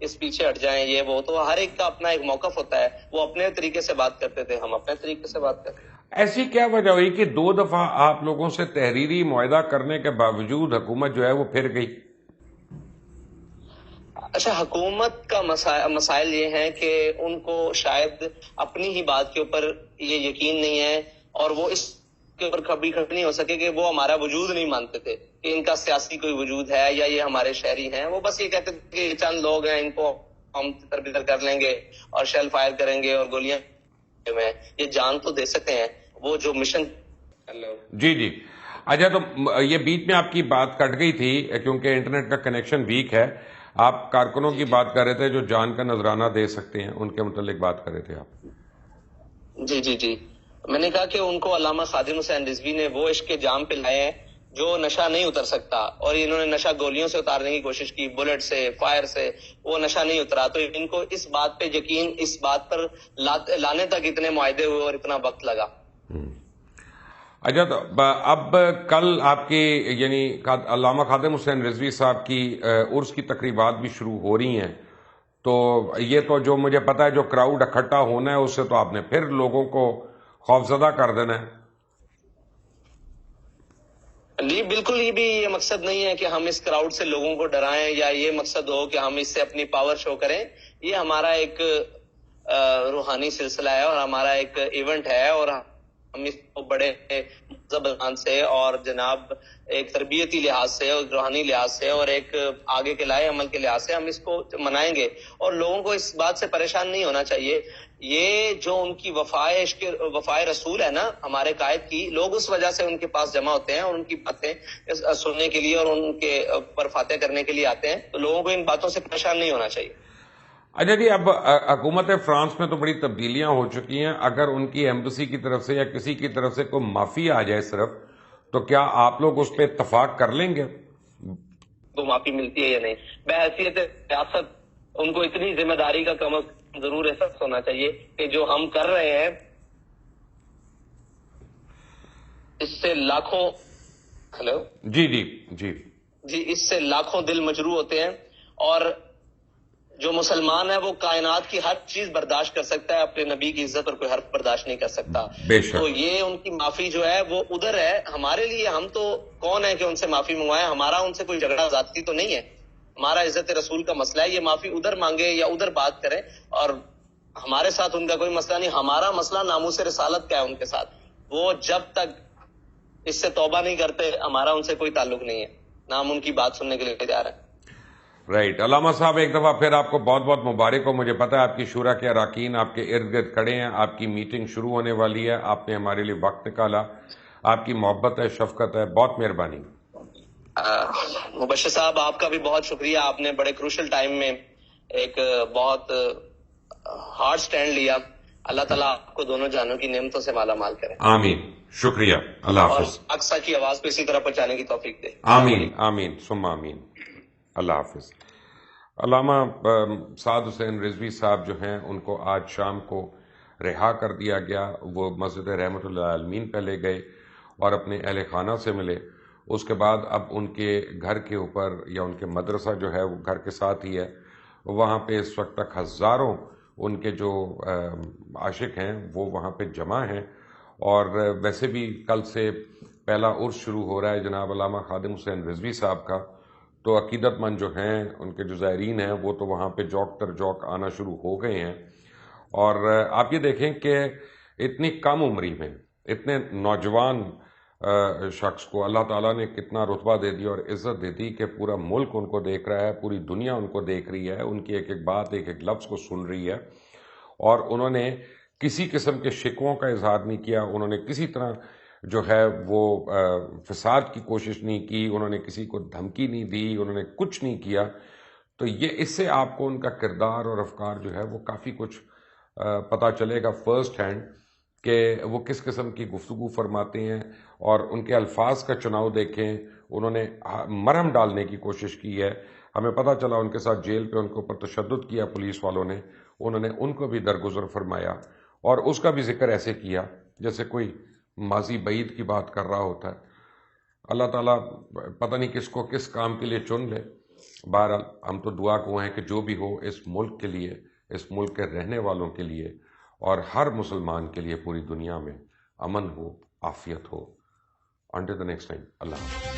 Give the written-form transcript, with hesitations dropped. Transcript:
اس پیچھے ہٹ جائیں، یہ وہ. تو ہر ایک کا اپنا ایک موقف ہوتا ہے. وہ اپنے طریقے سے بات کرتے تھے، ہم اپنے طریقے سے بات کرتے ہیں. ایسی کیا وجہ ہوئی کہ 2 دفعہ آپ لوگوں سے تحریری معاہدہ کرنے کے باوجود حکومت جو ہے وہ پھر گئی؟ اچھا، حکومت کا مسائل یہ ہیں کہ ان کو شاید اپنی ہی بات کے اوپر یہ یقین نہیں ہے، اور وہ اس کے اوپر کبھی کھڑے نہیں ہو سکے کہ وہ ہمارا وجود نہیں مانتے تھے کہ ان کا سیاسی کوئی وجود ہے یا یہ ہمارے شہری ہیں. وہ بس یہ کہتے تھے کہ چند لوگ ہیں، ان کو ہم تر بتر کر لیں گے اور شیل فائر کریں گے اور گولیاں میں یہ جان تو دے سکتے ہیں. وہ جو مشن. جی جی. اچھا، تو یہ بیچ میں آپ کی بات کٹ گئی تھی کیونکہ انٹرنیٹ کا کنیکشن ویک ہے. آپ کارکنوں کی بات کر رہے تھے جو جان کا نذرانہ دے سکتے ہیں، ان کے متعلق بات کر رہے تھے آپ. جی جی جی. میں نے کہا کہ ان کو علامہ خادم حسین رضوی نے وہ عشق کے جام پلائے ہیں جو نشہ نہیں اتر سکتا، اور انہوں نے نشہ گولیوں سے اتارنے کی کوشش کی، بلٹ سے، فائر سے. وہ نشہ نہیں اترا. تو ان کو اس بات پہ یقین، اس بات پر لانے تک اتنے معاہدے ہوئے اور اتنا وقت لگا. اچھا، تو اب کل آپ کی یعنی علامہ خادم حسین رضوی صاحب کی عرس کی تقریبات بھی شروع ہو رہی ہیں، تو یہ تو جو مجھے پتا ہے جو کراؤڈ اکٹھا ہونا ہے اس سے تو آپ نے پھر لوگوں کو خوفزدہ کر دینا ہے. جی بالکل، یہ بھی یہ مقصد نہیں ہے کہ ہم اس کراؤڈ سے لوگوں کو ڈرائیں یا یہ مقصد ہو کہ ہم اس سے اپنی پاور شو کریں. یہ ہمارا ایک روحانی سلسلہ ہے اور ہمارا ایک ایونٹ ہے، اور ہم اس کو بڑے زبان سے اور جناب ایک تربیتی لحاظ سے اور روحانی لحاظ سے اور ایک آگے کے لائے عمل کے لحاظ سے ہم اس کو منائیں گے. اور لوگوں کو اس بات سے پریشان نہیں ہونا چاہیے. یہ جو ان کی وفائے رسول ہے نا ہمارے قائد کی، لوگ اس وجہ سے ان کے پاس جمع ہوتے ہیں اور ان کی باتیں سننے کے لیے اور ان کے پر فاتح کرنے کے لیے آتے ہیں. تو لوگوں کو ان باتوں سے پریشان نہیں ہونا چاہیے. اچھا جی، اب حکومت فرانس میں تو بڑی تبدیلیاں ہو چکی ہیں. اگر ان کی ایمبیسی کی طرف سے یا کسی کی طرف سے کوئی معافی آ جائے صرف، تو کیا آپ لوگ اس پہ اتفاق کر لیں گے؟ تو معافی ملتی ہے یا نہیں، بحیثیت ریاست ان کو اتنی ذمہ داری کا کم ضرور احساس ہونا چاہیے کہ جو ہم کر رہے ہیں اس سے لاکھوں جی جی جی جی اس سے لاکھوں دل مجروح ہوتے ہیں. اور جو مسلمان ہے وہ کائنات کی ہر چیز برداشت کر سکتا ہے، اپنے نبی کی عزت اور کوئی حرف برداشت نہیں کر سکتا. بے شک. تو یہ ان کی معافی جو ہے وہ ادھر ہے. ہمارے لیے ہم تو کون ہے کہ ان سے معافی منگوائیں؟ ہمارا ان سے کوئی جھگڑا ذاتی تو نہیں ہے، ہمارا عزت رسول کا مسئلہ ہے. یہ معافی ادھر مانگے یا ادھر بات کریں، اور ہمارے ساتھ ان کا کوئی مسئلہ نہیں. ہمارا مسئلہ ناموس رسالت کا ہے ان کے ساتھ. وہ جب تک اس سے توبہ نہیں کرتے ہمارا ان سے کوئی تعلق نہیں ہے، نہ ہم ان کی بات سننے کے لیے تیار ہیں. رائٹ. علامہ صاحب، ایک دفعہ پھر آپ کو بہت بہت مبارک ہو. مجھے پتا ہے آپ کی شورا کے اراکین آپ کے ارد گرد کھڑے ہیں، آپ کی میٹنگ شروع ہونے والی ہے. آپ نے ہمارے لیے وقت نکالا، آپ کی محبت ہے، شفقت ہے، بہت مہربانی. مبشر صاحب، آپ کا بھی بہت شکریہ. آپ نے بڑے کروشل ٹائم میں ایک بہت ہارڈ سٹینڈ لیا. اللہ تعالیٰ آپ کو دونوں جانوں کی نعمتوں سے مالا مال کرے. آمین. شکریہ. اللہ حافظ. اور اقصیٰ کی آواز کو اسی طرح پہنچانے کی توفیق دے. آمین آمین ثم آمین. اللہ حافظ. علامہ سعد حسین رضوی صاحب جو ہیں ان کو آج شام کو رہا کر دیا گیا. وہ مسجد رحمت اللہ عالمین پہ لے گئے اور اپنے اہل خانہ سے ملے. اس کے بعد اب ان کے گھر کے اوپر یا ان کے مدرسہ جو ہے وہ گھر کے ساتھ ہی ہے، وہاں پہ اس وقت تک ہزاروں ان کے جو عاشق ہیں وہ وہاں پہ جمع ہیں. اور ویسے بھی کل سے پہلا عرس شروع ہو رہا ہے جناب علامہ خادم حسین رضوی صاحب کا. تو عقیدت مند جو ہیں ان کے جو زائرین ہیں وہ تو وہاں پہ جوک تر جوک آنا شروع ہو گئے ہیں. اور آپ یہ دیکھیں کہ اتنی کم عمری میں اتنے نوجوان شخص کو اللہ تعالیٰ نے کتنا رتبہ دے دیا اور عزت دے دی کہ پورا ملک ان کو دیکھ رہا ہے، پوری دنیا ان کو دیکھ رہی ہے، ان کی ایک ایک بات، ایک ایک لفظ کو سن رہی ہے. اور انہوں نے کسی قسم کے شکووں کا اظہار نہیں کیا، انہوں نے کسی طرح جو ہے وہ فساد کی کوشش نہیں کی، انہوں نے کسی کو دھمکی نہیں دی، انہوں نے کچھ نہیں کیا. تو یہ اس سے آپ کو ان کا کردار اور افکار جو ہے وہ کافی کچھ پتہ چلے گا فرسٹ ہینڈ کہ وہ کس قسم کی گفتگو فرماتے ہیں. اور ان کے الفاظ کا چناؤ دیکھیں، انہوں نے مرہم ڈالنے کی کوشش کی ہے. ہمیں پتہ چلا ان کے ساتھ جیل پہ ان کے اوپر تشدد کیا پولیس والوں نے، انہوں نے ان کو بھی درگزر فرمایا اور اس کا بھی ذکر ایسے کیا جیسے کوئی ماضی بعید کی بات کر رہا ہوتا ہے. اللہ تعالیٰ پتہ نہیں کس کو کس کام کے لیے چن لے. بہرحال ہم تو دعا کو ہیں کہ جو بھی ہو اس ملک کے لیے، اس ملک کے رہنے والوں کے لیے اور ہر مسلمان کے لیے پوری دنیا میں امن ہو، عافیت ہو. Until the next time, Allah Hafiz.